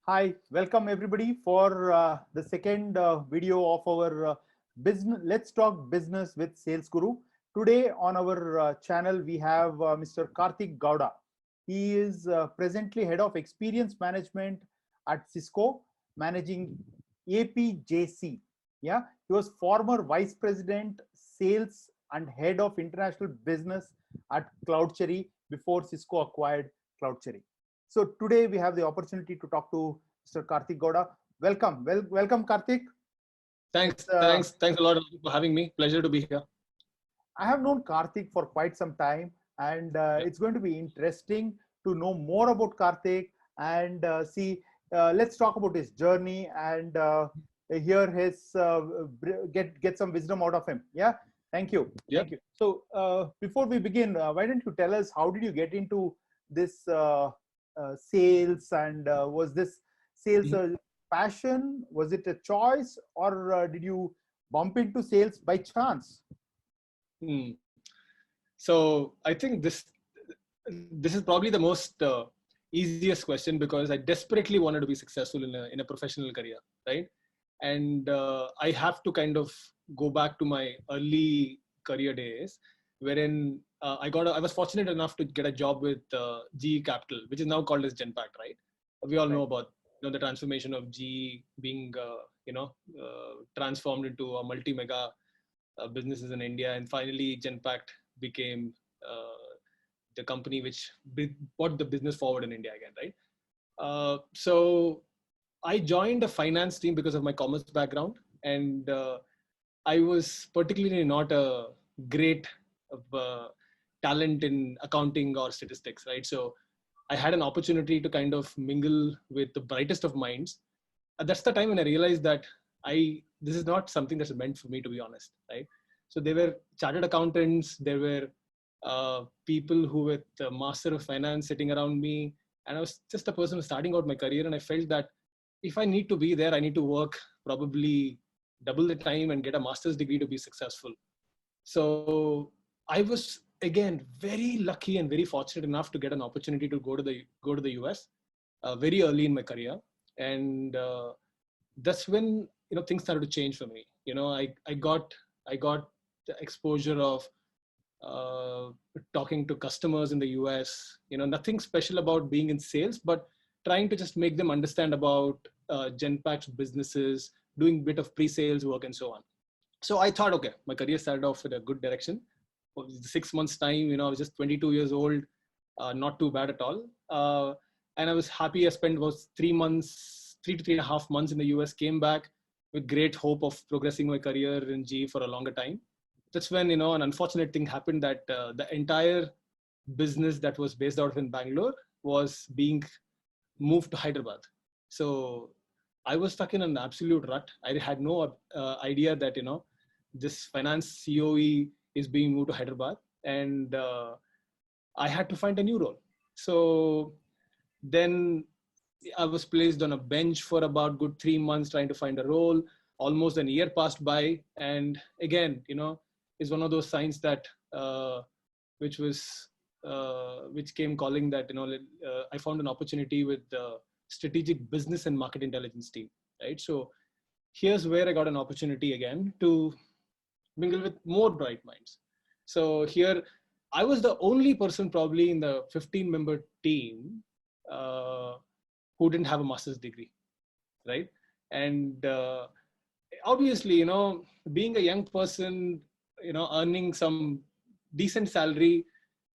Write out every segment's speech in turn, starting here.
Hi, welcome everybody for the second video of our business. Let's talk business with SalesGuru. Today on our channel, we have Mr. Karthik Gowda. He is presently head of experience management at CISCO, managing APJC. Yeah, he was former vice president, sales, and head of international business at CloudCherry before CISCO acquired CloudCherry. So today we have the opportunity to talk to Mr. Karthik Gowda. Welcome. Welcome, Karthik. Thanks a lot for having me. Pleasure to be here. I have known Karthik for quite some time, and it's going to be interesting to know more about Karthik and let's talk about his journey and hear his get some wisdom out of him. Yeah. Thank you. Yeah. Thank you. So before we begin, why don't you tell us how did you get into this sales, and was this sales a passion? Was it a choice, or did you bump into sales by chance? So I think this is probably the most easiest question, because I desperately wanted to be successful in a professional career, right? And I have to kind of go back to my early career days, wherein I was fortunate enough to get a job with GE Capital, which is now called as Genpact, right? We all know about the transformation of GE being transformed into a multi-mega businesses in India, and finally Genpact became the company which brought the business forward in India again, right? So I joined a finance team because of my commerce background, and I was particularly not a great talent in accounting or statistics, right? So I had an opportunity to kind of mingle with the brightest of minds. That's the time when I realized that this is not something that's meant for me, to be honest, right? So there were chartered accountants, there were people who with the master of finance sitting around me, and I was just a person starting out my career, and I felt that if I need to be there, I need to work probably double the time and get a master's degree to be successful. So I was again very lucky and very fortunate enough to get an opportunity to go to the US very early in my career, and that's when things started to change for me. I got the exposure of talking to customers in the US. Nothing special about being in sales, but trying to just make them understand about Genpact's businesses, doing a bit of pre-sales work and so on. So I thought, okay, my career started off in a good direction. 6 months time, I was just 22 years old, not too bad at all. And I was happy. I spent about 3 to 3.5 months in the US, came back with great hope of progressing my career in GE for a longer time. That's when, an unfortunate thing happened, that the entire business that was based out of in Bangalore was being moved to Hyderabad. So I was stuck in an absolute rut. I had no idea that, this finance COE is being moved to Hyderabad, and I had to find a new role. So then I was placed on a bench for about good 3 months trying to find a role. Almost a year passed by, and again, is one of those signs that which came calling that I found an opportunity with the strategic business and market intelligence team, right? So here's where I got an opportunity again to mingle with more bright minds. So here I was the only person probably in the 15-member team who didn't have a master's degree, right? And obviously, being a young person, earning some decent salary,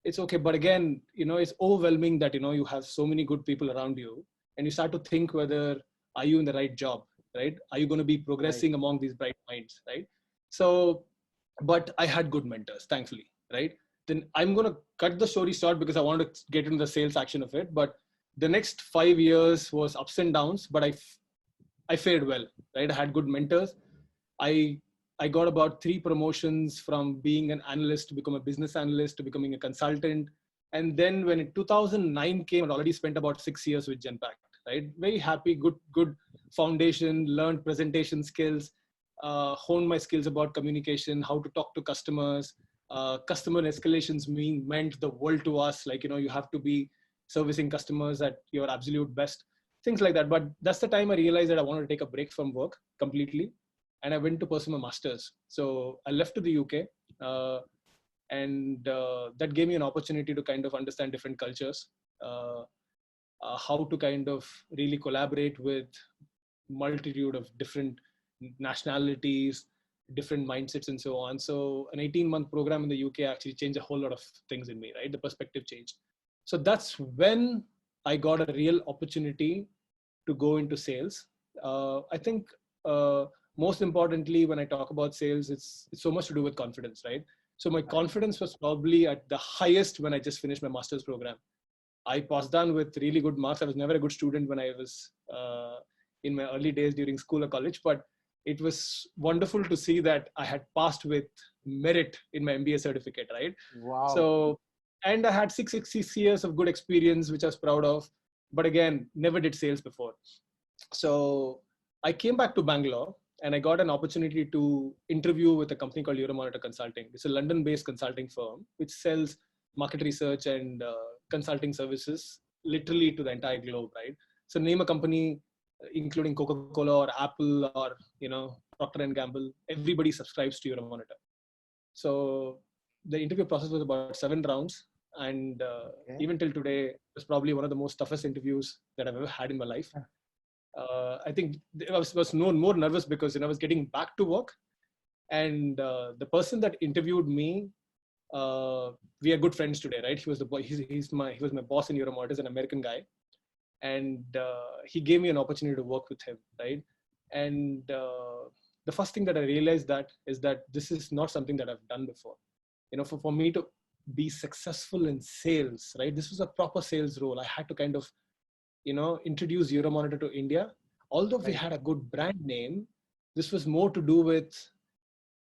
it's okay. But again, it's overwhelming that, you have so many good people around you, and you start to think whether are you in the right job, right? Are you going to be progressing among these bright minds, right? So, but I had good mentors, thankfully, right? Then I'm going to cut the story short because I want to get into the sales action of it. But the next 5 years was ups and downs, but I fared well, right? I had good mentors. I got about 3 promotions from being an analyst to become a business analyst to becoming a consultant. And then when in 2009 came, I'd already spent about 6 years with Genpact, right? Very happy, good foundation, learned presentation skills, honed my skills about communication, how to talk to customers. Customer escalations meant the world to us. Like, you have to be servicing customers at your absolute best. things like that. But that's the time I realized that I wanted to take a break from work completely. And I went to pursue my master's. So I left to the UK. And that gave me an opportunity to kind of understand different cultures, how to kind of really collaborate with multitude of different nationalities, different mindsets, and so on. So an 18-month program in the UK actually changed a whole lot of things in me, right? The perspective changed. So that's when I got a real opportunity to go into sales. I think most importantly, when I talk about sales, it's so much to do with confidence, right? So my confidence was probably at the highest when I just finished my master's program. I passed on with really good marks. I was never a good student when I was in my early days during school or college, but it was wonderful to see that I had passed with merit in my MBA certificate, right? Wow. So, and I had six years of good experience, which I was proud of, but again, never did sales before. So I came back to Bangalore and I got an opportunity to interview with a company called Euromonitor Consulting. It's a London-based consulting firm which sells market research and consulting services literally to the entire globe, right? So name a company, including Coca-Cola or Apple or, Procter & Gamble, everybody subscribes to Euromonitor. So the interview process was about 7 rounds. And even till today, it was probably one of the most toughest interviews that I've ever had in my life. I think I was more nervous because I was getting back to work, and the person that interviewed me, we are good friends today, right? He was the boy. He was my boss in Euromonitor. He's an American guy, and he gave me an opportunity to work with him, right? And the first thing that I realized is that this is not something that I've done before. For me to be successful in sales, right? This was a proper sales role. I had to kind of introduce Euromonitor to India. Although we had a good brand name, this was more to do with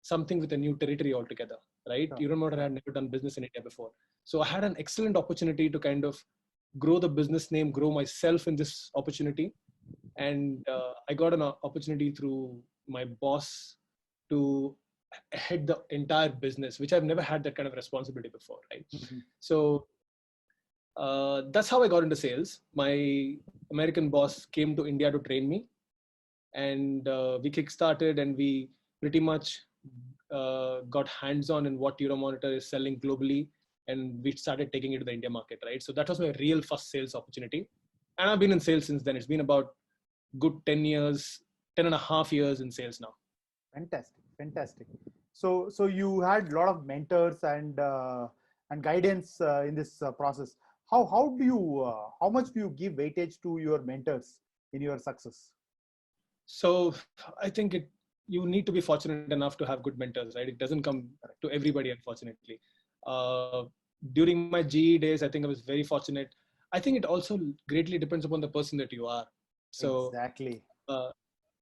something with a new territory altogether, right? Euromonitor had never done business in India before. So I had an excellent opportunity to kind of grow the business name, grow myself in this opportunity. And I got an opportunity through my boss to head the entire business, which I've never had that kind of responsibility before, right? Mm-hmm. So that's how I got into sales. My American boss came to India to train me, and we kickstarted, and we pretty much got hands-on in what Euromonitor is selling globally, and we started taking it to the India market, right? So that was my real first sales opportunity, and I've been in sales since then. It's been about good 10 and a half years in sales now. Fantastic. So you had a lot of mentors and guidance in this process. How much do you give weightage to your mentors in your success? So I think you need to be fortunate enough to have good mentors, right? It doesn't come to everybody, unfortunately. During my GE days, I think I was very fortunate. I think it also greatly depends upon the person that you are. So exactly.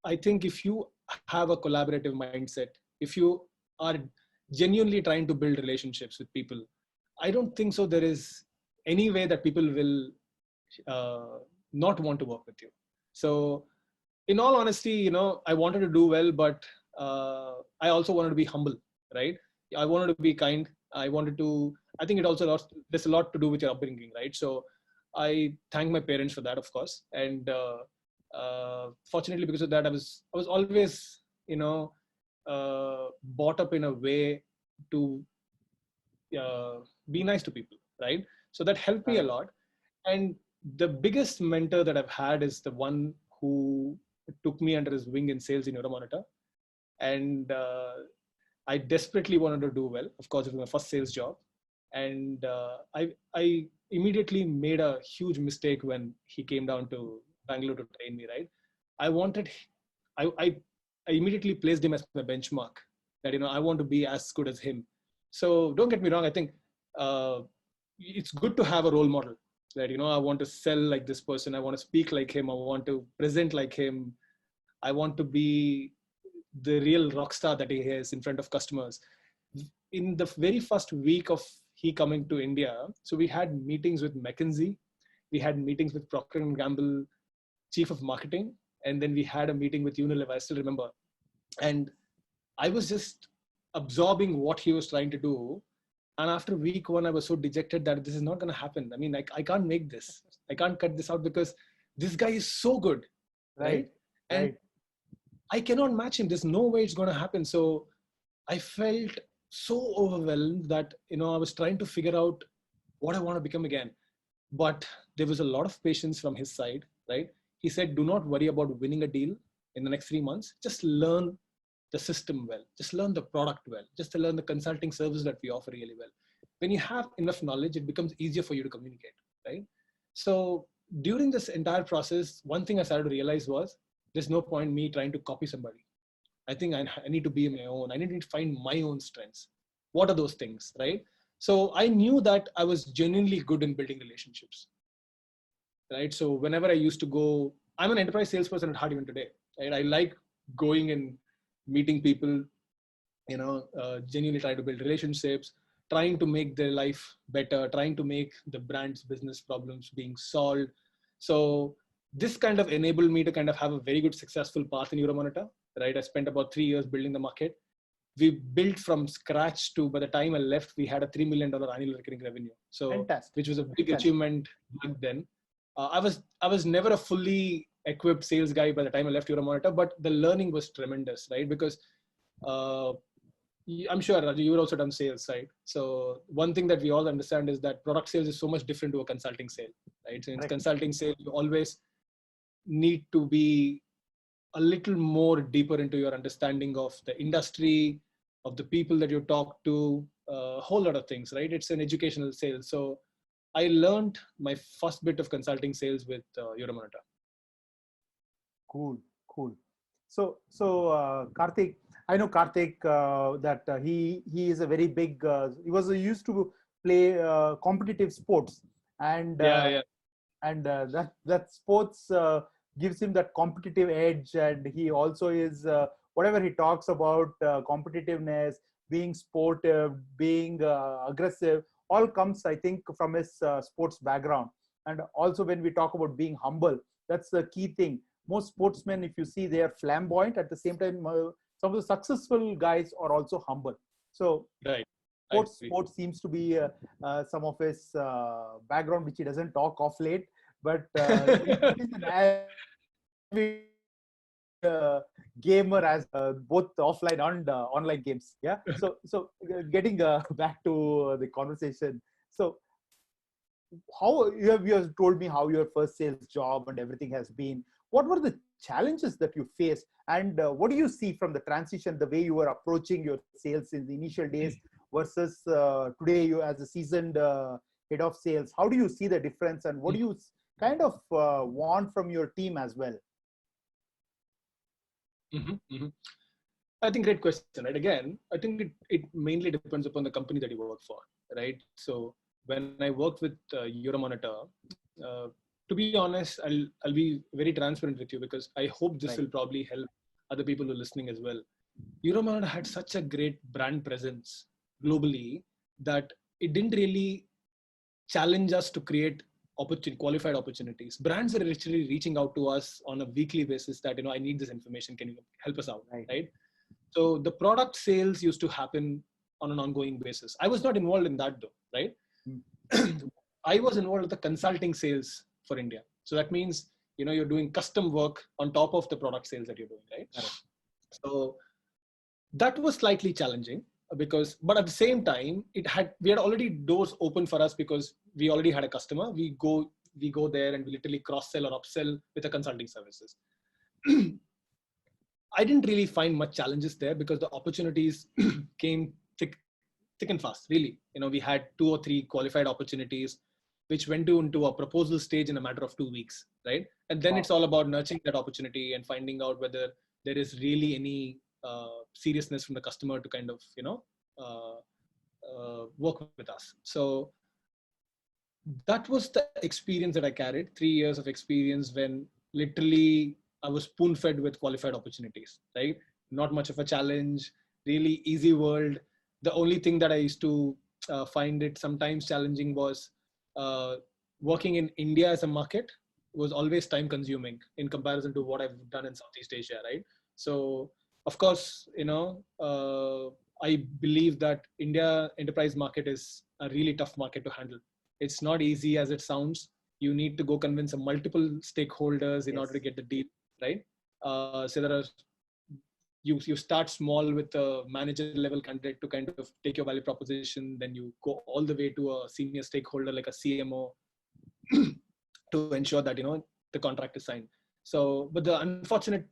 I think if you have a collaborative mindset, if you are genuinely trying to build relationships with people, I don't think so there is any way that people will not want to work with you. So in all honesty, I wanted to do well, but I also wanted to be humble, right? I wanted to be kind. I think there's a lot to do with your upbringing, right? So I thank my parents for that, of course. And fortunately, because of that, I was always, brought up in a way to be nice to people, right? So that helped me a lot. And the biggest mentor that I've had is the one who took me under his wing in sales in Euromonitor. And I desperately wanted to do well. Of course, it was my first sales job. And I immediately made a huge mistake when he came down to Bangalore to train me, right? I immediately placed him as my benchmark that, I want to be as good as him. So don't get me wrong. I think it's good to have a role model that, I want to sell like this person. I want to speak like him. I want to present like him. I want to be the real rock star that he is in front of customers. In the very first week of he coming to India, so we had meetings with McKinsey. We had meetings with Procter & Gamble, chief of marketing. And then we had a meeting with Unilever, I still remember. And I was just absorbing what he was trying to do. And after week 1, I was so dejected that this is not going to happen. I mean, I can't make this. I can't cut this out because this guy is so good, right? And Right. I cannot match him. There's no way it's going to happen. So I felt so overwhelmed that, I was trying to figure out what I want to become again. But there was a lot of patience from his side, right? He said, do not worry about winning a deal in the next 3 months. Just learn the system well. Just learn the product well. Just to learn the consulting service that we offer really well. When you have enough knowledge, it becomes easier for you to communicate, right? So during this entire process, one thing I started to realize was there's no point me trying to copy somebody. I think I need to be my own. I need to find my own strengths. What are those things, right? So I knew that I was genuinely good in building relationships, right? So whenever I used to go, I'm an enterprise salesperson at heart even today, right? I like going and meeting people, genuinely try to build relationships, trying to make their life better, trying to make the brand's business problems being solved. So this kind of enabled me to kind of have a very good successful path in Euromonitor, right? I spent about 3 years building the market. We built from scratch to, by the time I left, we had a $3 million annual recurring revenue. So, Fantastic. which was a big achievement back then. I was never a fully equipped sales guy by the time I left Euromonitor, but the learning was tremendous, right? Because I'm sure, Raju, you've also done sales, right? So one thing that we all understand is that product sales is so much different to a consulting sale, right? So in consulting sale, you always need to be a little more deeper into your understanding of the industry, of the people that you talk to, a whole lot of things, right? It's an educational sale. So I learned my first bit of consulting sales with Euromonitor. Cool. So Karthik, I know Karthik that he is a very big. He used to play competitive sports, and that sports gives him that competitive edge, and he also is whatever he talks about competitiveness, being sportive, being aggressive, all comes, I think, from his sports background. And also when we talk about being humble, that's the key thing. Most sportsmen, if you see, they are flamboyant. At the same time, some of the successful guys are also humble. So sports seems to be some of his background, which he doesn't talk of late, but he's an avid gamer, as both offline and online games. Yeah. So getting back to the conversation. So how you have told me how your first sales job and everything has been. What were the challenges that you faced, and what do you see from the transition, the way you were approaching your sales in the initial days versus today, you as a seasoned head of sales? How do you see the difference, and what do you kind of want from your team as well? I think great question, right? Again, I think it mainly depends upon the company that you work for, right? So when I worked with Euromonitor, to be honest, I'll be very transparent with you, because I hope this will probably help other people who are listening as well. Euromonitor had such a great brand presence globally that it didn't really challenge us to create qualified opportunities. Brands are literally reaching out to us on a weekly basis that, I need this information. Can you help us out? Right? So the product sales used to happen on an ongoing basis. I was not involved in that though, right? I was involved with the consulting sales for India. So that means, you're doing custom work on top of the product sales that you're doing, right? So that was slightly challenging, but at the same time, we had already doors open for us, because we already had a customer. We go there and we literally cross sell or upsell with the consulting services. I didn't really find much challenges there, because the opportunities came thick and fast, really. We had 2 or 3 qualified opportunities, which went into a proposal stage in a matter of 2 weeks, right? And then it's all about nurturing that opportunity and finding out whether there is really any seriousness from the customer to kind of, work with us. So that was the experience that I carried, 3 years of experience, when literally I was spoon-fed with qualified opportunities, right? Not much of a challenge, really easy world. The only thing that I used to find it sometimes challenging was working in India as a market was always time consuming in comparison to what I've done in Southeast Asia, right? So of course, I believe that India enterprise market is a really tough market to handle. It's not easy as it sounds. you need to go convince a multiple stakeholders in order to get the deal, right? So there are, you start small with a manager level candidate to kind of take your value proposition, then you go all the way to a senior stakeholder like a CMO to ensure that the contract is signed. So, but the unfortunate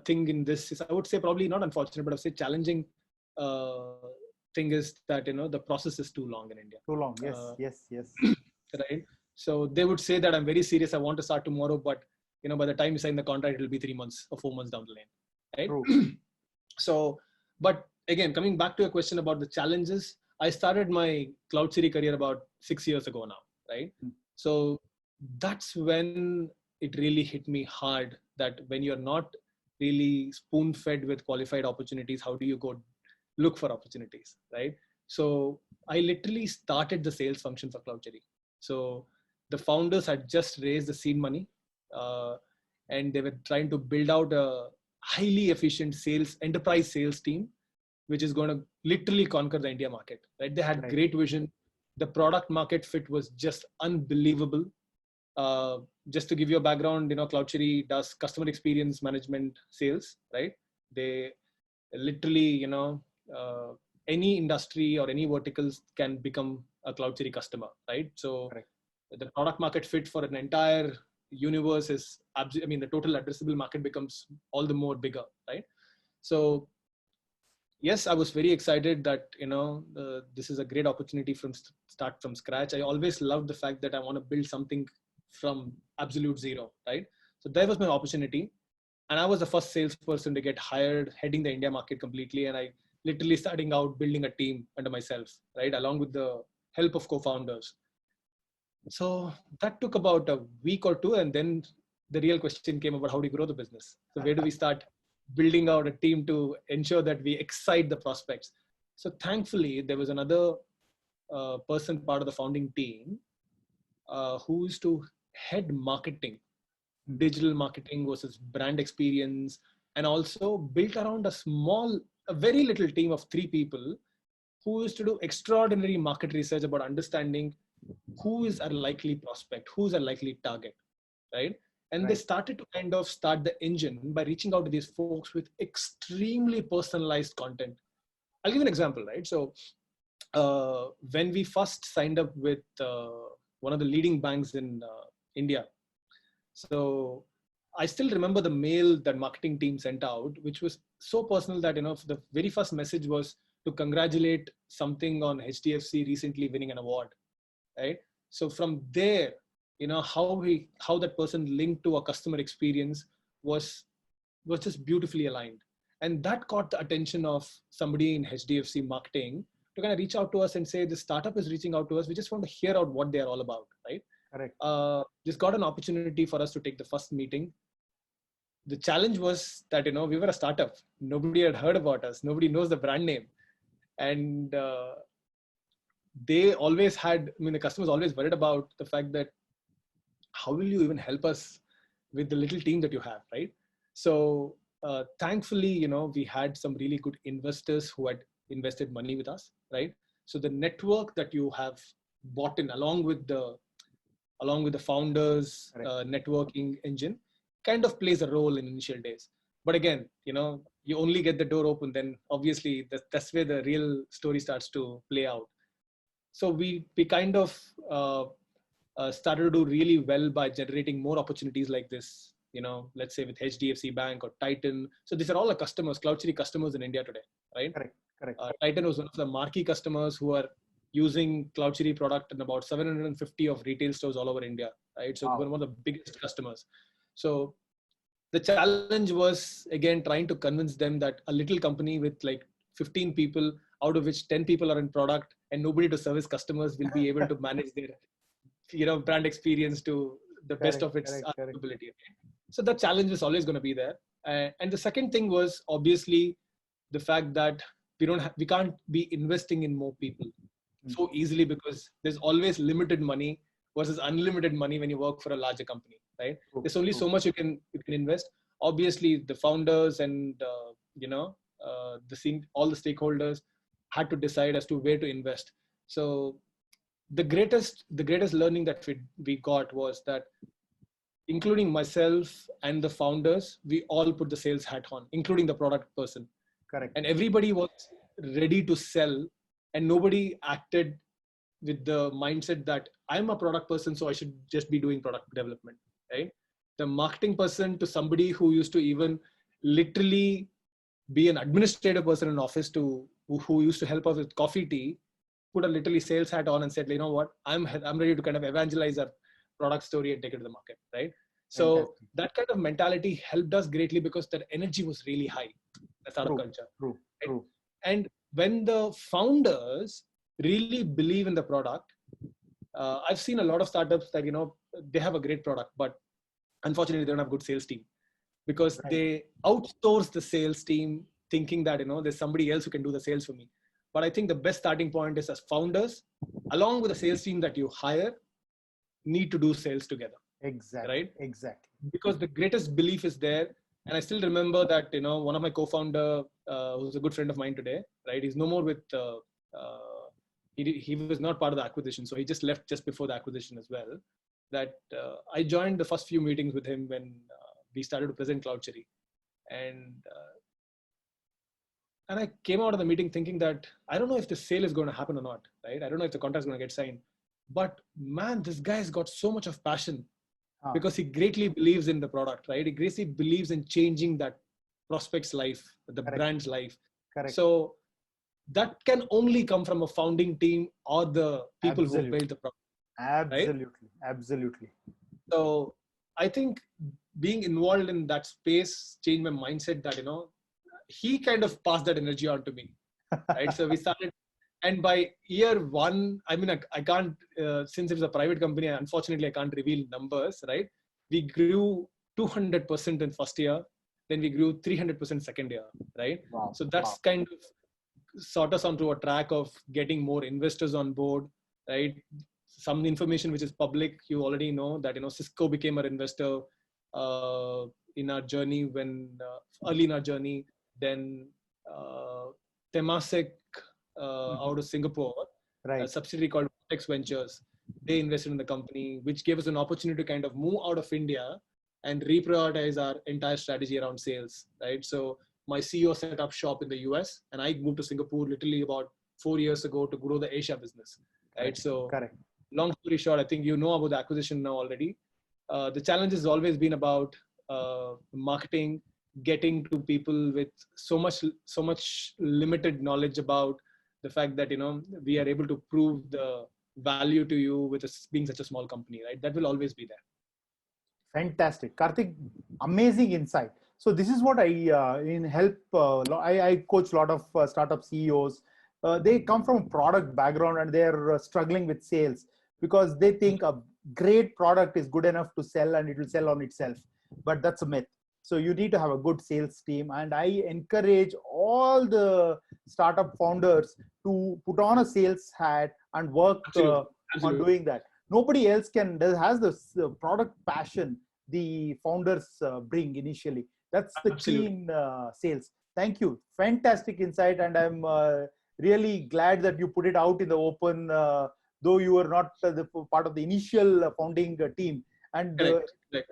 thing in this is, I would say probably not unfortunate, but I would say challenging thing is that the process is too long in India. Too long. Yes. Right. So they would say that I'm very serious, I want to start tomorrow, but by the time you sign the contract, it'll be 3 months or 4 months down the lane. Right. True. So, but again, coming back to a question about the challenges, I started my CloudCherry career about 6 years ago now. Right. So that's when it really hit me hard that when you're not really spoon fed with qualified opportunities, how do you go look for opportunities, right? So I literally started the sales function for CloudCherry. So the founders had just raised the seed money, and they were trying to build out a highly efficient enterprise sales team, which is going to literally conquer the India market, right? They had great vision. The product market fit was just unbelievable. Just to give you a background, CloudCherry does customer experience management sales, right? They literally, any industry or any verticals can become a CloudCherry customer, right? So the product market fit for an entire universe is, the total addressable market becomes all the more bigger, right? So yes, I was very excited that, this is a great opportunity start from scratch. I always loved the fact that I want to build something from absolute zero, right? So that was my opportunity. And I was the first salesperson to get hired, heading the India market completely. And I literally starting out building a team under myself, right? Along with the help of co-founders. So that took about a week or two. And then the real question came about how do you grow the business? So where do we start building out a team to ensure that we excite the prospects? So thankfully, there was another person part of the founding team who used to head marketing, digital marketing versus brand experience, and also built around a very little team of 3 people who used to do extraordinary market research about understanding who is a likely prospect, who's a likely target, right? And they started to kind of start the engine by reaching out to these folks with extremely personalized content. I'll give you an example, right? So when we first signed up with one of the leading banks in India, so I still remember the mail that marketing team sent out, which was so personal that, the very first message was to congratulate something on HDFC recently winning an award, right? So from there, how that person linked to a customer experience was just beautifully aligned. And that caught the attention of somebody in HDFC marketing to kind of reach out to us and say, the startup is reaching out to us. We just want to hear out what they're all about, right? Correct. Just got an opportunity for us to take the first meeting. The challenge was that, we were a startup. Nobody had heard about us. Nobody knows the brand name. And they always had, the customers always worried about the fact that how will you even help us with the little team that you have, right? So thankfully, we had some really good investors who had invested money with us, right? So the network that you have bought in along with the founders networking engine kind of plays a role in initial days. But again, you only get the door open, then obviously that's where the real story starts to play out. So we kind of started to do really well by generating more opportunities like this, let's say with HDFC Bank or Titan. So these are all the customers, CloudCherry customers in India today, right? Correct. Titan was one of the marquee customers who are using CloudCherry product in about 750 of retail stores all over India, right? So we're one of the biggest customers. So the challenge was, again, trying to convince them that a little company with like 15 people, out of which 10 people are in product and nobody to service customers, will be able to manage their, brand experience to the best of its ability. So the challenge is always going to be there. And the second thing was obviously the fact that we can't be investing in more people so easily, because there's always limited money versus unlimited money when you work for a larger company, right? There's only so much you can invest. Obviously, the founders and all the stakeholders had to decide as to where to invest. So the greatest learning that we got was that, including myself and the founders, we all put the sales hat on, including the product person. Correct. And everybody was ready to sell, and nobody acted with the mindset that I'm a product person, so I should just be doing product development, right? The marketing person to somebody who used to even literally be an administrative person in office to who used to help us with coffee tea, put a literally sales hat on and said, you know what, I'm ready to kind of evangelize our product story and take it to the market, right? So Fantastic. that kind of mentality helped us greatly because that energy was really high, the startup culture. True. Right? True. And when the founders really believe in the product, I've seen a lot of startups that, you know, they have a great product, but unfortunately they don't have good sales team because they outsource the sales team thinking that, you know, there's somebody else who can do the sales for me. But I think the best starting point is, as founders, along with the sales team that you hire, need to do sales together. Exactly. Right? Exactly. Because the greatest belief is there. And I still remember that, you know, one of my co-founder, who's a good friend of mine today, right? He's no more with, he was not part of the acquisition. So he just left just before the acquisition as well. That I joined the first few meetings with him when we started to present CloudCherry. And I came out of the meeting thinking that I don't know if the sale is going to happen or not, right? I don't know if the contract is going to get signed. But man, this guy's got so much of passion because he greatly believes in the product, right? He greatly believes in changing that prospect's life, the brand's life. Correct. So that can only come from a founding team or the people who build the product. Absolutely. Right? Absolutely. So I think being involved in that space changed my mindset that, you know, he kind of passed that energy on to me, right? So we started, and by year one, I mean, I can't, since it was a private company, unfortunately, I can't reveal numbers, right? We grew 200% in first year, then we grew 300% second year, right? Wow. So that's kind of sort us onto a track of getting more investors on board, right? Some information which is public, you already know that, you know, CISCO became an investor in our journey early in our journey. Then Temasek out of Singapore, a subsidiary called Vortex Ventures, they invested in the company, which gave us an opportunity to kind of move out of India and reprioritize our entire strategy around sales, right? So my CEO set up shop in the US, and I moved to Singapore literally about 4 years ago to grow the Asia business, right? So long story short, I think you know about the acquisition now already. The challenge has always been about marketing, getting to people with so much limited knowledge about the fact that, you know, we are able to prove the value to you with being such a small company, right? That will always be there. Fantastic. Karthik, amazing insight. So this is what I coach a lot of startup CEOs. They come from a product background and they're struggling with sales because they think a great product is good enough to sell and it will sell on itself. But that's a myth. So you need to have a good sales team. And I encourage all the startup founders to put on a sales hat and work on doing that. Nobody else has this product passion the founders bring initially. That's the key in sales. Thank you. Fantastic insight. And I'm really glad that you put it out in the open, though you were not the part of the initial founding team. And the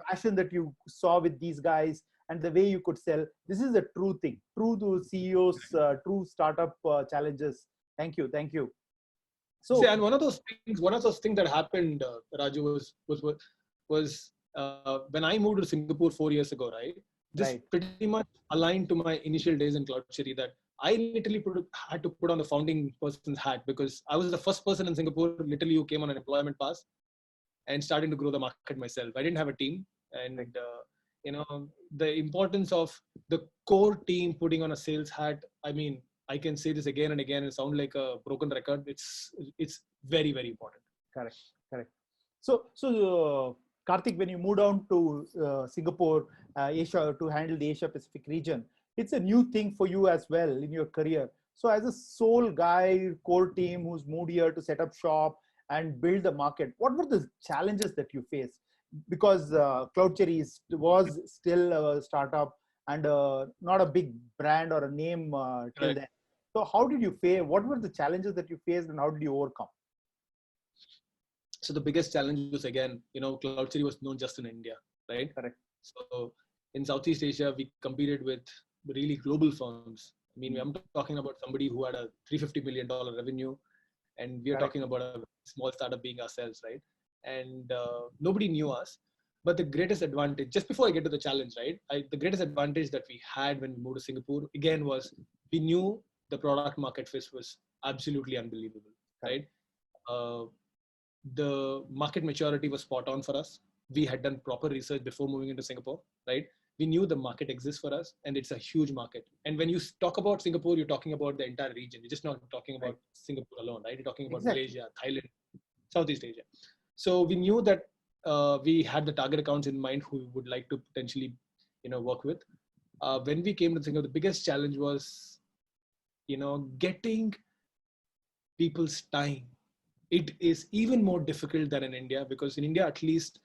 passion that you saw with these guys and the way you could sell, this is a true thing, true to CEOs, true startup challenges. Thank you. Thank you. So, and one of those things that happened, Raju, was when I moved to Singapore 4 years ago, right? This pretty much aligned to my initial days in CloudCherry, that I literally had to put on the founding person's hat because I was the first person in Singapore, literally, who came on an employment pass and starting to grow the market myself. I didn't have a team, and you know, the importance of the core team putting on a sales hat. I mean, I can say this again and again and sound like a broken record. It's very, very important. Correct. So Karthik, when you moved on to Singapore, Asia, to handle the Asia Pacific region, it's a new thing for you as well in your career. So as a sole guy, core team who's moved here to set up shop and build the market, what were the challenges that you faced? Because CloudCherry was still a startup and not a big brand or a name till then. So how did you face? What were the challenges that you faced and how did you overcome? So the biggest challenge was, again, CloudCherry was known just in India, right? Correct. So in Southeast Asia, we competed with really global firms. I mean, I'm talking about somebody who had a $350 million revenue, and we are Correct. talking about a small startup being ourselves, right? And nobody knew us. But the greatest advantage, just before I get to the challenge, right? The greatest advantage that we had when we moved to Singapore, again, was we knew the product market fit was absolutely unbelievable, right? The market maturity was spot on for us. We had done proper research before moving into Singapore, right? We knew the market exists for us, and it's a huge market. And when you talk about Singapore, you're talking about the entire region. You're just not talking about Singapore alone, right? You're talking about Malaysia, Thailand, Southeast Asia. So we knew that we had the target accounts in mind who we would like to potentially, work with. When we came to Singapore, the biggest challenge was, getting people's time. It is even more difficult than in India, because in India, at least,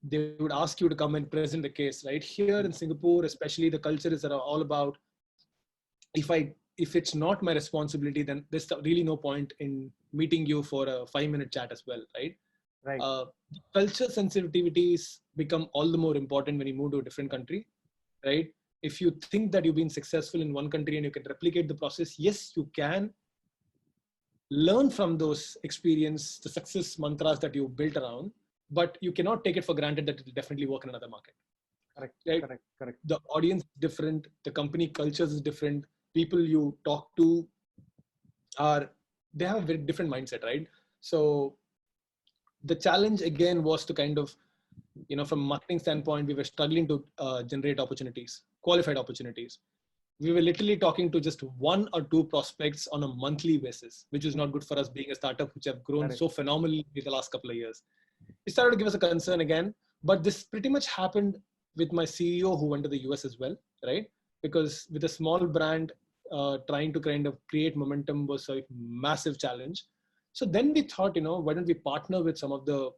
they would ask you to come and present the case, right? Here in Singapore, especially, the culture is all about, if it's not my responsibility, then there's really no point in meeting you for a 5-minute chat as well, right? Right. Culture sensitivities become all the more important when you move to a different country, right? If you think that you've been successful in one country and you can replicate the process, yes, you can learn from those experience, the success mantras that you built around, but you cannot take it for granted that it will definitely work in another market. Correct. Right? Correct. The audience is different. The company cultures is different. People you talk to they have a very different mindset, right? So the challenge again was to kind of, from a marketing standpoint, we were struggling to generate opportunities, qualified opportunities. We were literally talking to just 1 or 2 prospects on a monthly basis, which is not good for us being a startup, which have grown so phenomenally in the last couple of years. It started to give us a concern again, but this pretty much happened with my CEO who went to the US as well, right? Because with a small brand, trying to kind of create momentum was a massive challenge. So then we thought, why don't we partner with some of the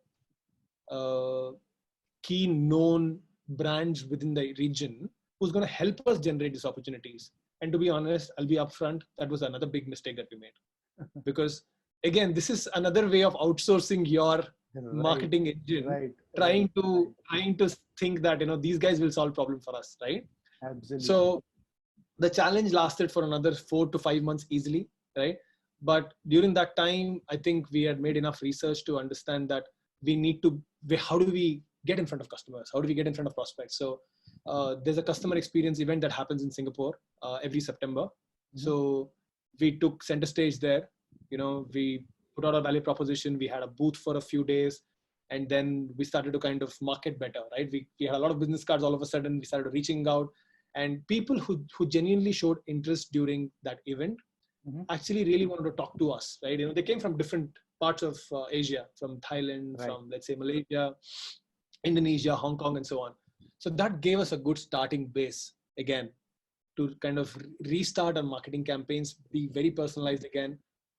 key known brands within the region who's going to help us generate these opportunities. And to be honest, I'll be upfront, that was another big mistake that we made. Because again, this is another way of outsourcing your marketing engine, trying to think that, these guys will solve problem for us, right? Absolutely. So the challenge lasted for another 4 to 5 months easily, right? But during that time, I think we had made enough research to understand that how do we get in front of customers? How do we get in front of prospects? So there's a customer experience event that happens in Singapore every September. So we took center stage there. We put out a value proposition. We had a booth for a few days, and then we started to kind of market better, right? We had a lot of business cards all of a sudden. We started reaching out, and people who genuinely showed interest during that event actually really wanted to talk to us, right? They came from different parts of Asia, from Thailand, from, let's say, Malaysia, Indonesia, Hong Kong, and so on. So that gave us a good starting base again to kind of restart our marketing campaigns, be very personalized again,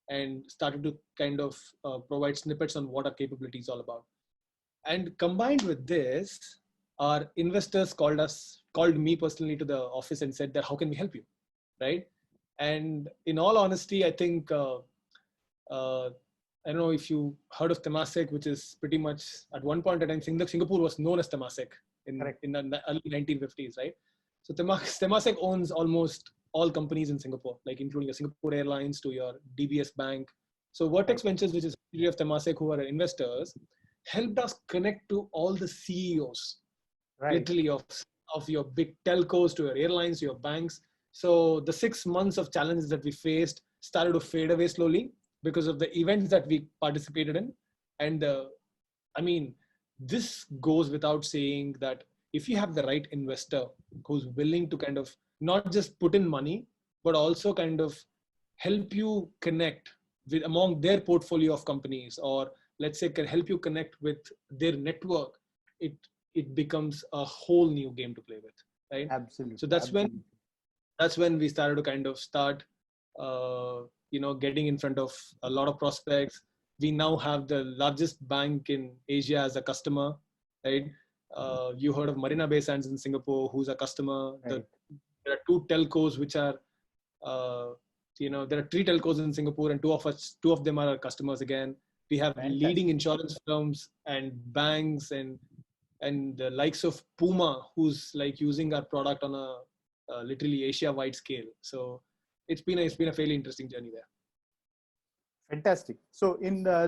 and started to kind of provide snippets on what our capability is all about. And combined with this, our investors called me personally to the office and said that, how can we help you, right? And in all honesty, I think, I don't know if you heard of Temasek, which is pretty much at one point in time, Singapore was known as Temasek in the early 1950s, right? So Temasek owns almost all companies in Singapore, like including your Singapore Airlines to your DBS Bank. So Vertex Ventures, which is a subsidiary of Temasek, who are investors, helped us connect to all the CEOs, literally of your big telcos to your airlines, to your banks. So the 6 months of challenges that we faced started to fade away slowly because of the events that we participated in. And this goes without saying that if you have the right investor who's willing to kind of not just put in money, but also kind of help you connect with among their portfolio of companies, or let's say can help you connect with their network, it becomes a whole new game to play with, right? Absolutely. So that's when we started to kind of start, getting in front of a lot of prospects. We now have the largest bank in Asia as a customer, right? You heard of Marina Bay Sands in Singapore, who's a customer. There are 2 telcos which are, there are 3 telcos in Singapore, and two of them are our customers again. We have Fantastic. leading insurance firms and banks and the likes of Puma, who's like using our product on a literally Asia-wide scale. So it's been a fairly interesting journey there. Fantastic. So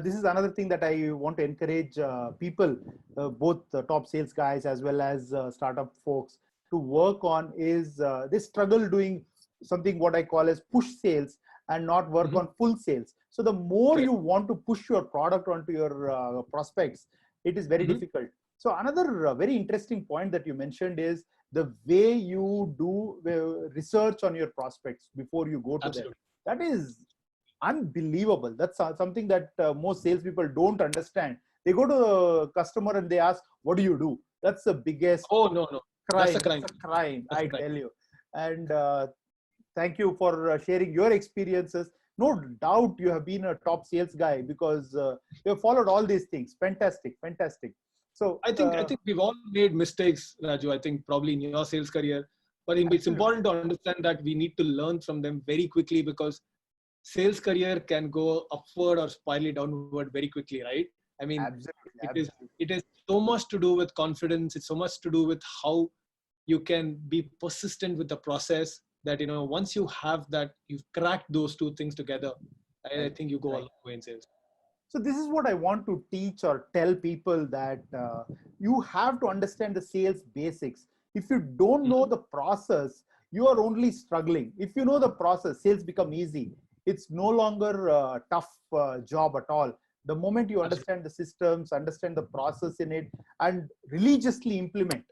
this is another thing that I want to encourage people, both top sales guys as well as startup folks, to work on is they struggle doing something what I call as push sales and not work on full sales. So the more you want to push your product onto your prospects, it is very difficult. So another very interesting point that you mentioned is the way you do research on your prospects before you go to them. That is unbelievable. That's something that most salespeople don't understand. They go to a customer and they ask, "What do you do?" That's the biggest no, crime. That's a crime. That's a crime, That's I a crime. tell you. And thank you for sharing your experiences. No doubt you have been a top sales guy because you have followed all these things. Fantastic, fantastic. So I think we've all made mistakes, Raju. I think probably in your sales career, but it's important to understand that we need to learn from them very quickly, because sales career can go upward or spiral downward very quickly, right? I mean, it is so much to do with confidence. It's so much to do with how you can be persistent with the process, that, you know, once you have that, you've cracked those two things together, I think you go a long way in sales. So this is what I want to teach or tell people, that you have to understand the sales basics. If you don't know the process, you are only struggling. If you know the process, sales become easy. It's no longer a tough job at all. The moment you understand the systems, understand the process in it, and religiously implement.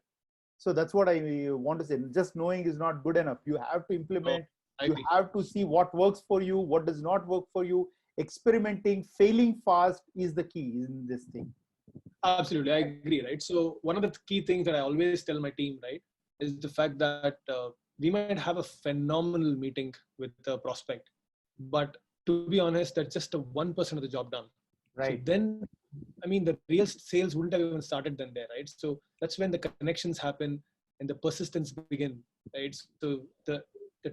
So that's what I want to say. Just knowing is not good enough. You have to implement. You have to see what works for you, what does not work for you. Experimenting, failing fast is the key in this thing. Absolutely, I agree, right? So one of the key things that I always tell my team, right, is the fact that we might have a phenomenal meeting with a prospect, but to be honest, that's just a 1% of the job done. Right. So then, I mean, the real sales wouldn't have even started then there, right? So that's when the connections happen and the persistence begin, right? So the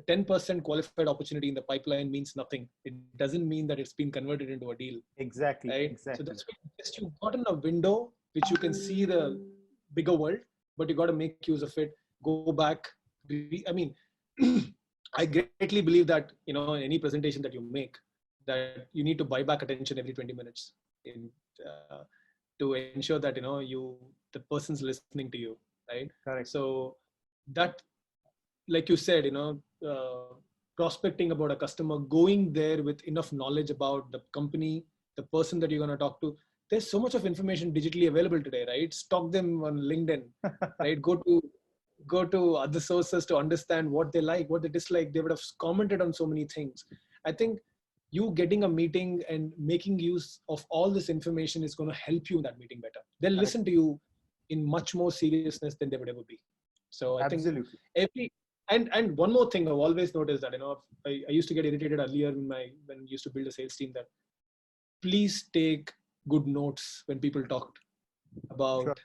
10% qualified opportunity in the pipeline means nothing. It doesn't mean that it's been converted into a deal. Exactly. Right? Exactly. So that's when just you've gotten a window which you can see the bigger world, but you got to make use of it. Go back. I mean, I greatly believe that, you know, any presentation that you make, that you need to buy back attention every 20 minutes to ensure that, you know, the person's listening to you, right? Correct. So that, like you said, you know, prospecting about a customer, going there with enough knowledge about the company, the person that you're going to talk to. There's so much of information digitally available today, right? Stalk them on LinkedIn, right? Go to other sources to understand what they like, what they dislike. They would have commented on so many things. I think you getting a meeting and making use of all this information is going to help you in that meeting better. They'll listen to you in much more seriousness than they would ever be. So I think and one more thing I've always noticed, that, you know, I used to get irritated earlier when I used to build a sales team, that please take good notes when people talk about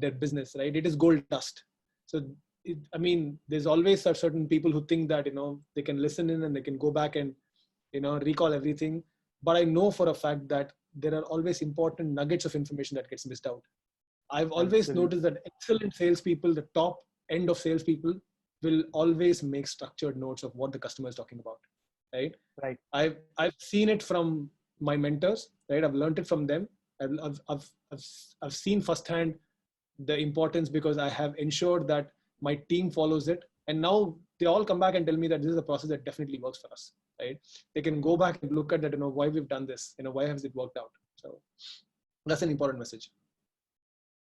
their business, right? It is gold dust. So I mean, there's always certain people who think that, you know, they can listen in and they can go back and, you know, recall everything. But I know for a fact that there are always important nuggets of information that gets missed out. I've always noticed that excellent salespeople, the top end of salespeople, will always make structured notes of what the customer is talking about, right? Right. I've seen it from my mentors, right? I've learned it from them. I've seen firsthand the importance, because I have ensured that my team follows it. And now they all come back and tell me that this is a process that definitely works for us, right? They can go back and look at that, you know, why we've done this, you know, why has it worked out? So that's an important message.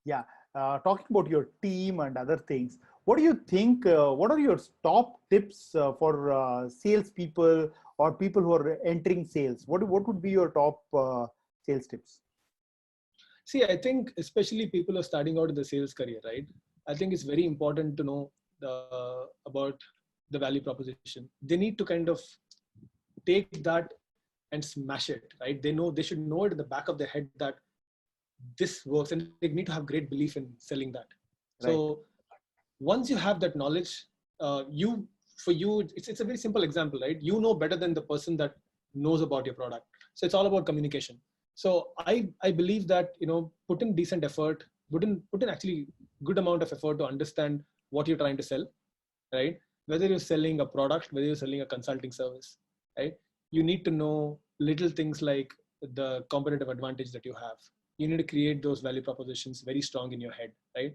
Yeah. Talking about your team and other things, what do you think, what are your top tips for salespeople or people who are entering sales? What would be your top sales tips? See, I think especially people who are starting out in the sales career, right? I think it's very important to know about the value proposition. They need to kind of take that and smash it, right? They should know it in the back of their head that this works, and they need to have great belief in selling that. So once you have that knowledge, it's a very simple example, right? You know better than the person that knows about your product. So it's all about communication. So I believe that, put in decent effort, put in actually good amount of effort to understand what you're trying to sell, right? Whether you're selling a product, whether you're selling a consulting service, right? You need to know little things like the competitive advantage that you have. You need to create those value propositions very strong in your head, right?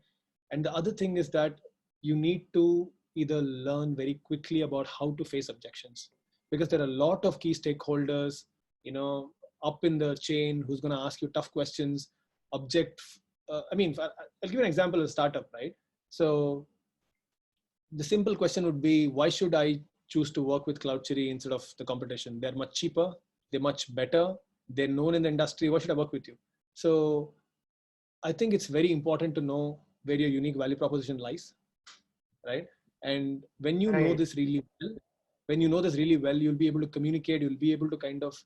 And the other thing is that you need to either learn very quickly about how to face objections, because there are a lot of key stakeholders, up in the chain, who's going to ask you tough questions, object. I'll give you an example of a startup, right? So the simple question would be, why should I choose to work with CloudCherry instead of the competition? They're much cheaper, they're much better, they're known in the industry. Why should I work with you? So I think it's very important to know where your unique value proposition lies, right? And when you know Right. this really well, you'll be able to communicate, you'll be able to kind of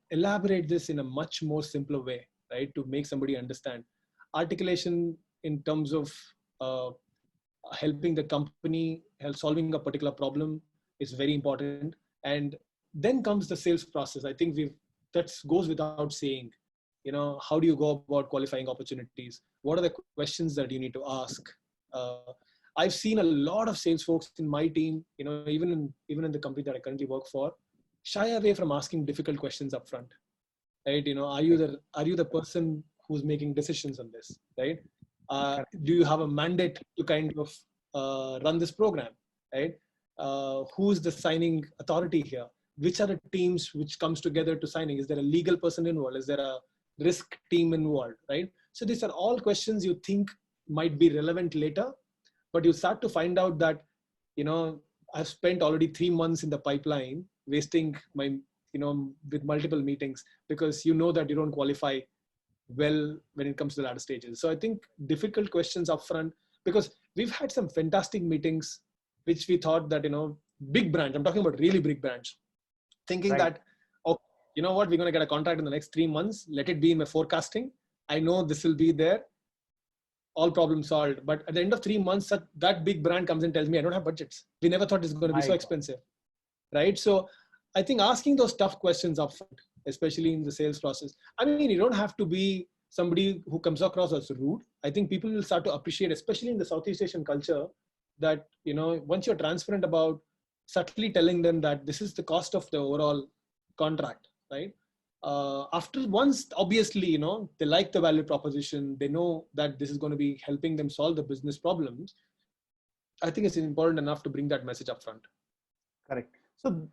elaborate this in a much more simpler way, right? To make somebody understand. Articulation in terms of uh, helping the company, solving a particular problem is very important. And then comes the sales process. I think that goes without saying. How do you go about qualifying opportunities? What are the questions that you need to ask? Uh, I've seen a lot of sales folks in my team, even in the company that I currently work for, shy away from asking difficult questions up front, right? Are you the person who's making decisions on this, right? Correct. Do you have a mandate to kind of run this program, right? Who's the signing authority here? Which are the teams which comes together to signing? Is there a legal person involved? Is there a risk team involved, right? So these are all questions you think might be relevant later, but you start to find out that, I've spent already 3 months in the pipeline wasting my, with multiple meetings, because that you don't qualify well when it comes to the latter stages. So I think difficult questions upfront, because we've had some fantastic meetings which we thought that, big branch, I'm talking about really big branch, thinking Right. that, oh, you know what, we're going to get a contract in the next 3 months. Let it be in my forecasting. I know this will be there. All problems solved. But at the end of 3 months, that big brand comes and tells me, I don't have budgets. We never thought it's going to be My so God. expensive, right? So I think asking those tough questions upfront, especially in the sales process. I mean, you don't have to be somebody who comes across as rude. I think people will start to appreciate, especially in the Southeast Asian culture, that, once you're transparent about subtly telling them that this is the cost of the overall contract, right? After once, obviously, they like the value proposition, they know that this is going to be helping them solve the business problems. I think it's important enough to bring that message up front. Correct. So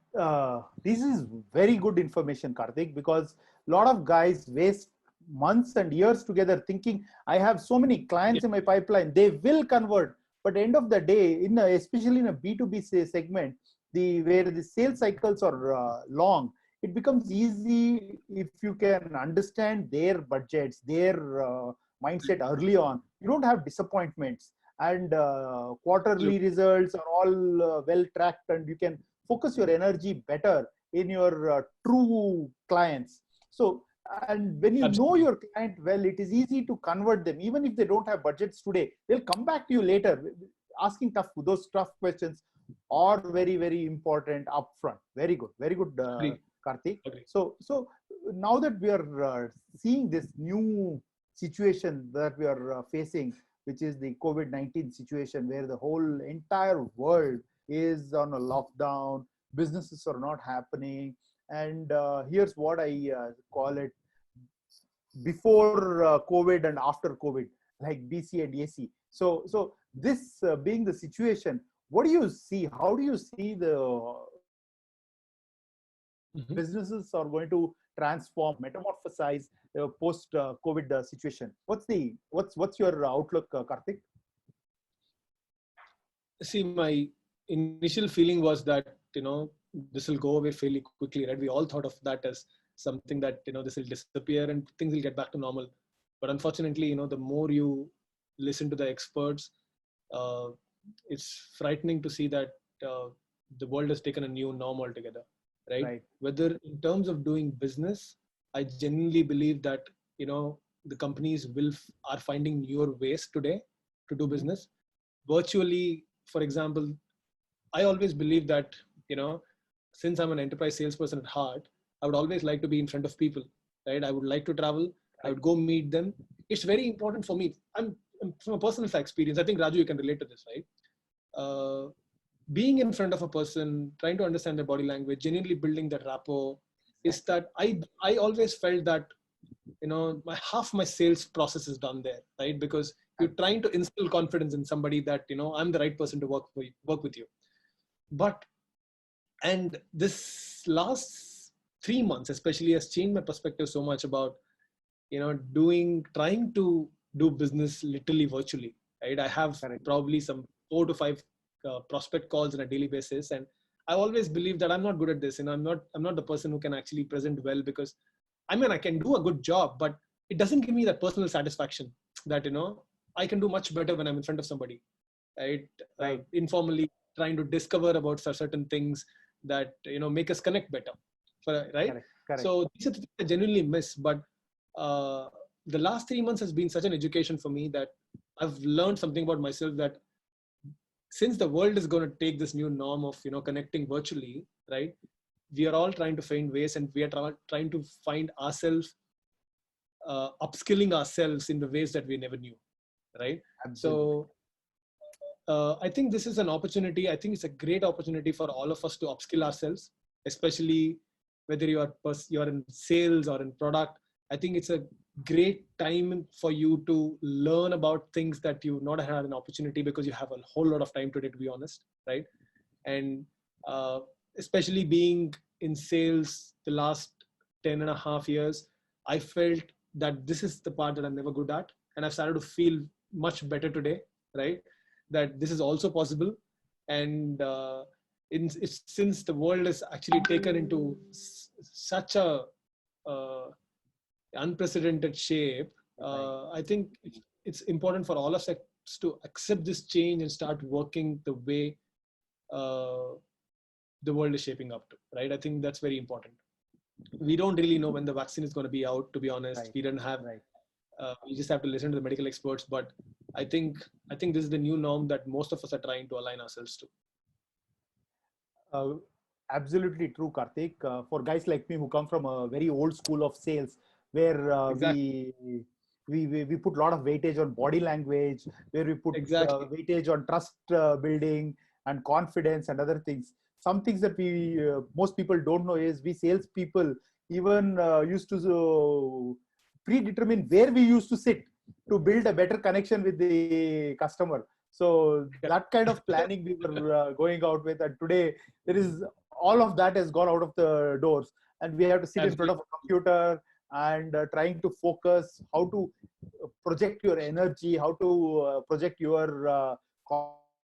this is very good information, Karthik, because a lot of guys waste months and years together thinking, I have so many clients in my pipeline, they will convert. But end of the day, especially in a B2B segment, where the sales cycles are long, it becomes easy if you can understand their budgets, their mindset early on. You don't have disappointments, and quarterly results are all well tracked, and you can focus your energy better in your true clients. So, and when you know Absolutely. your client well, it is easy to convert them. Even if they don't have budgets today, they'll come back to you later. Asking those tough questions are very, very important upfront. Very good, very good, Agree. Karthik. Agree. So now that we are seeing this new situation that we are facing, which is the COVID-19 situation, where the whole entire world is on a lockdown, businesses are not happening, and here's what I call it: before COVID and after COVID, like BC and AC. So this being the situation, what do you see? How do you see the Mhm. businesses are going to transform, metamorphosize post COVID situation? What's your outlook, Karthik? See, my initial feeling was that, this will go away fairly quickly, right? We all thought of that as something that, this will disappear and things will get back to normal. But unfortunately, the more you listen to the experts, uh, it's frightening to see that the world has taken a new norm altogether, right? Right. Whether in terms of doing business, I genuinely believe that, the companies are finding newer ways today to do Mm-hmm. business virtually. For example, I always believe that, since I'm an enterprise salesperson at heart, I would always like to be in front of people, right? I would like to travel. I would go meet them. It's very important for me. I'm from a personal experience. I think Raju, you can relate to this, right? Being in front of a person, trying to understand their body language, genuinely building that rapport, is that I always felt that, half my sales process is done there, right? Because you're trying to instill confidence in somebody that, I'm the right person to work with you. But, and this last 3 months especially has changed my perspective so much about, trying to do business literally virtually, right? I have probably some 4 to 5 prospect calls on a daily basis, and I always believe that I'm not good at this. I'm not the person who can actually present well, because I can do a good job, but it doesn't give me that personal satisfaction that, I can do much better when I'm in front of somebody, right? Informally trying to discover about certain things that, make us connect better, right? Correct. So these are the things I genuinely miss. But the last 3 months has been such an education for me that I've learned something about myself, that since the world is going to take this new norm of, connecting virtually, right? We are all trying to find ways, and we are trying to find ourselves, upskilling ourselves in the ways that we never knew, right? Absolutely. So I think this is an opportunity. I think it's a great opportunity for all of us to upskill ourselves, especially whether you're in sales or in product. I think it's a great time for you to learn about things that you've not had an opportunity, because you have a whole lot of time today, to be honest, right? And especially being in sales the last 10 and a half years, I felt that this is the part that I'm never good at. And I've started to feel much better today, right? That this is also possible. And since the world is actually taken into such a unprecedented shape, I think it's important for all of us to accept this change and start working the way the world is shaping up to, right? I think that's very important. We don't really know when the vaccine is going to be out, to be honest. We don't have, we just have to listen to the medical experts. But I think this is the new norm that most of us are trying to align ourselves to. Absolutely true, Karthik. For guys like me who come from a very old school of sales, where Exactly. we put a lot of weightage on body language, where we put weightage on trust building and confidence and other things. Some things that we most people don't know is we salespeople even used to predetermine where we used to sit to build a better connection with the customer. So that kind of planning we were going out with, and today there is all of that has gone out of the doors, and we have to sit in front of a computer and trying to focus how to project your energy, how to project your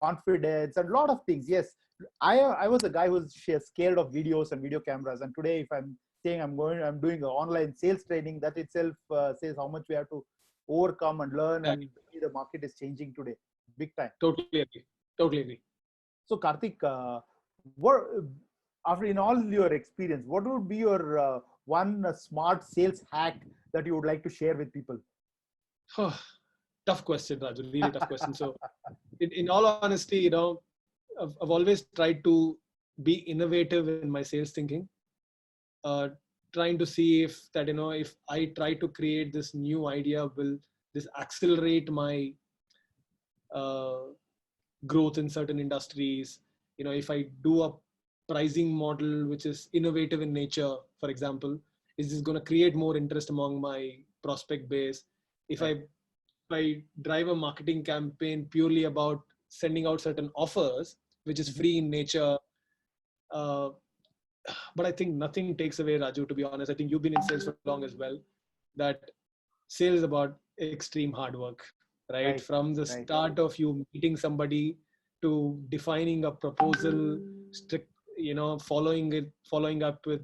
confidence, and a lot of things. Yes, I was a guy who was scared of videos and video cameras, and today if I'm saying I'm doing an online sales training, that itself says how much we have to overcome and learn, and the market is changing today big time. Totally agree. So Karthik, what after in all your experience, what would be your one smart sales hack that you would like to share with people? Tough question, Raju. Really tough question. So, in all honesty, I've always tried to be innovative in my sales thinking. Trying to see if I try to create this new idea, will this accelerate my growth in certain industries? If I do a pricing model which is innovative in nature, for example, is this going to create more interest among my prospect base? If I drive a marketing campaign purely about sending out certain offers, which is free in nature, but I think nothing takes away, Raju, to be honest. I think you've been in sales for long as well, that sales is about extreme hard work, right? From the start of you meeting somebody to defining a proposal, following up with,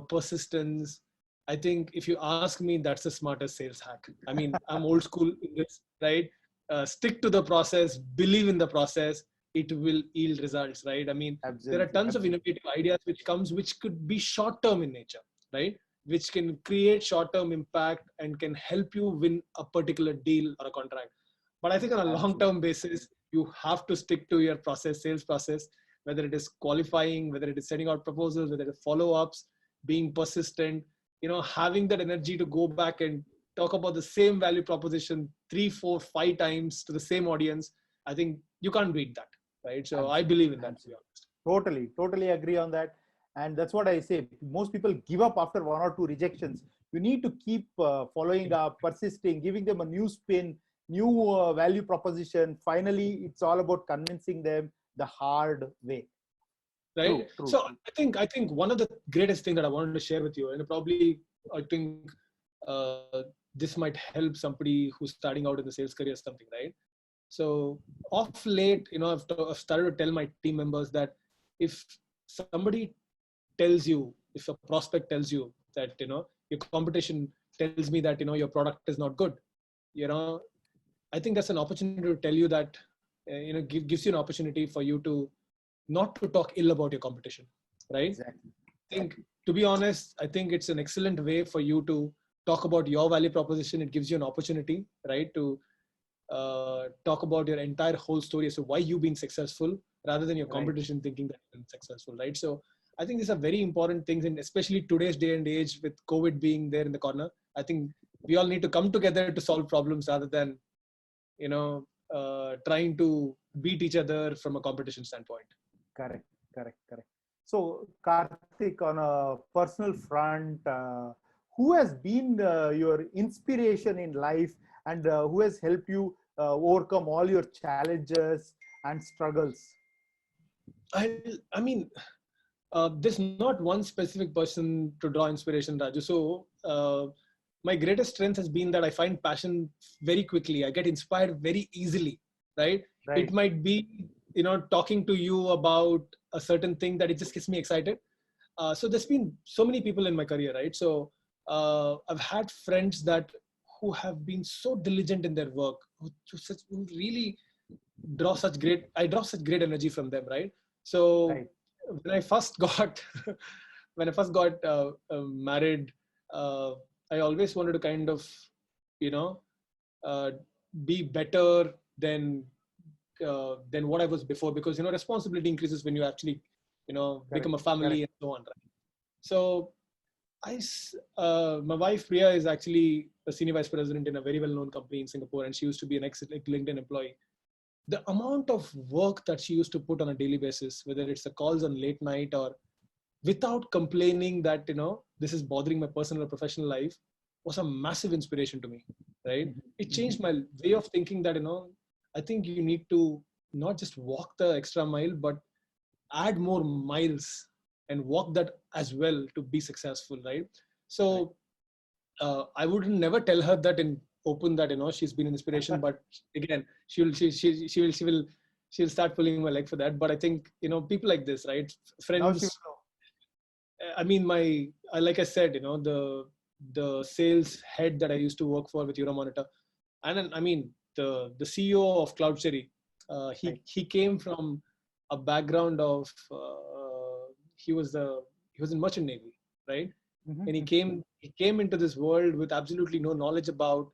persistence. I think if you ask me, that's the smartest sales hack. I mean, I'm old school in this, right? Stick to the process, believe in the process, it will yield results, right? I mean, there are tons of innovative ideas which could be short-term in nature, right? Which can create short-term impact and can help you win a particular deal or a contract. But I think on a long-term basis, you have to stick to your process, sales process, whether it is qualifying, whether it is sending out proposals, whether it is follow-ups, being persistent. having that energy to go back and talk about the same value proposition 3, 4, 5 times to the same audience, I think you can't beat that, right? So I believe in that, to be honest. Totally agree on that. And that's what I say. Most people give up after 1 or 2 rejections. You need to keep following up, persisting, giving them a new spin, new value proposition. Finally, it's all about convincing them the hard way. Right. True. So I think one of the greatest thing that I wanted to share with you, and probably I think this might help somebody who's starting out in the sales career or something, right? So off late, I've started to tell my team members that if somebody tells you, if a prospect tells you that, your competition tells me that, your product is not good, I think that's an opportunity to tell you that, gives you an opportunity for you to not to talk ill about your competition, right? Exactly. I think, to be honest, I think it's an excellent way for you to talk about your value proposition. It gives you an opportunity, right, to talk about your entire whole story as to why you've been successful rather than your competition thinking that you've been successful, right? So I think these are very important things, and especially today's day and age with COVID being there in the corner, I think we all need to come together to solve problems rather than, trying to beat each other from a competition standpoint. Correct. So, Karthik, on a personal front, who has been your inspiration in life, and who has helped you overcome all your challenges and struggles? I mean, there's not one specific person to draw inspiration, Raju. So my greatest strength has been that I find passion very quickly. I get inspired very easily, right? It might be, talking to you about a certain thing that it just gets me excited. So there's been so many people in my career, right? So I've had friends who have been so diligent in their work, who really I draw such great energy from them, right? So when I first got married, I always wanted to kind of, uh, be better than what I was before, because responsibility increases when you actually become a family and so on, right? So my wife Priya is actually a senior vice president in a very well-known company in Singapore, and she used to be an ex-LinkedIn employee. The amount of work that she used to put on a daily basis, whether it's the calls on late night or without complaining that this is bothering my personal or professional life, was a massive inspiration to me, right? It changed my way of thinking that I think you need to not just walk the extra mile, but add more miles and walk that as well to be successful, right? So I would never tell her that in open that she's been an inspiration, but again she'll start pulling my leg for that. But I think people like this, right, friends. I mean, like I said, the sales head that I used to work for with Euromonitor, and then, I mean, the CEO of CloudCherry, he came from a background of he was in merchant navy, right? And he came into this world with absolutely no knowledge about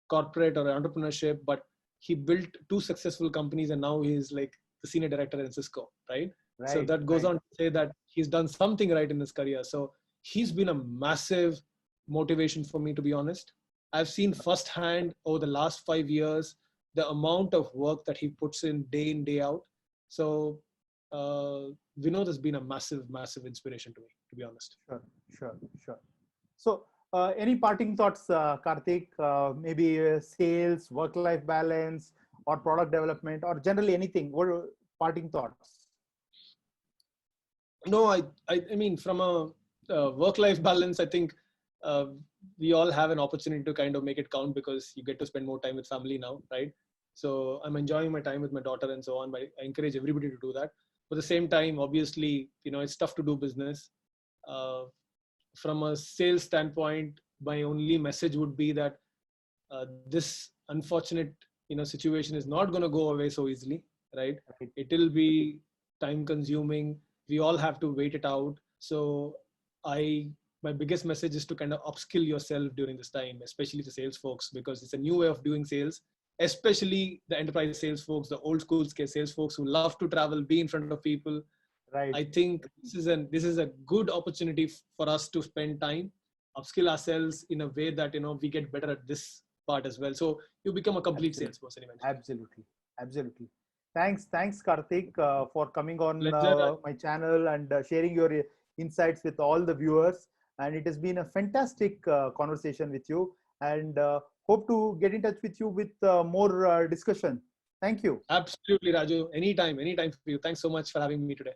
corporate or entrepreneurship, but he built 2 successful companies, and now he's like the senior director in CISCO, right? So that goes on to say that he's done something right in his career. So he's been a massive motivation for me, to be honest. I've seen firsthand over the last 5 years the amount of work that he puts in, day out. So Vinod has been a massive inspiration to me, to be honest. Sure. So any parting thoughts, Karthik? Maybe sales, work-life balance, or product development, or generally anything? What are parting thoughts? No, I mean, from a work-life balance, I think we all have an opportunity to kind of make it count, because you get to spend more time with family now, right? So I'm enjoying my time with my daughter and so on, but I encourage everybody to do that. But at the same time, obviously, it's tough to do business. From a sales standpoint, my only message would be that this unfortunate situation is not going to go away so easily, right? It will be time consuming. We all have to wait it out. So my biggest message is to kind of upskill yourself during this time, especially the sales folks, because it's a new way of doing sales, especially the enterprise sales folks, the old school sales folks who love to travel, be in front of people. I think this is a good opportunity for us to spend time upskill ourselves in a way that, we get better at this part as well. So you become a complete salesperson eventually. Absolutely. Absolutely. Thanks, Karthik, for coming on Pleasure. my channel and sharing your insights with all the viewers. And it has been a fantastic conversation with you, and hope to get in touch with you with more discussion. Thank you. Absolutely, Raju. Anytime for you. Thanks so much for having me today.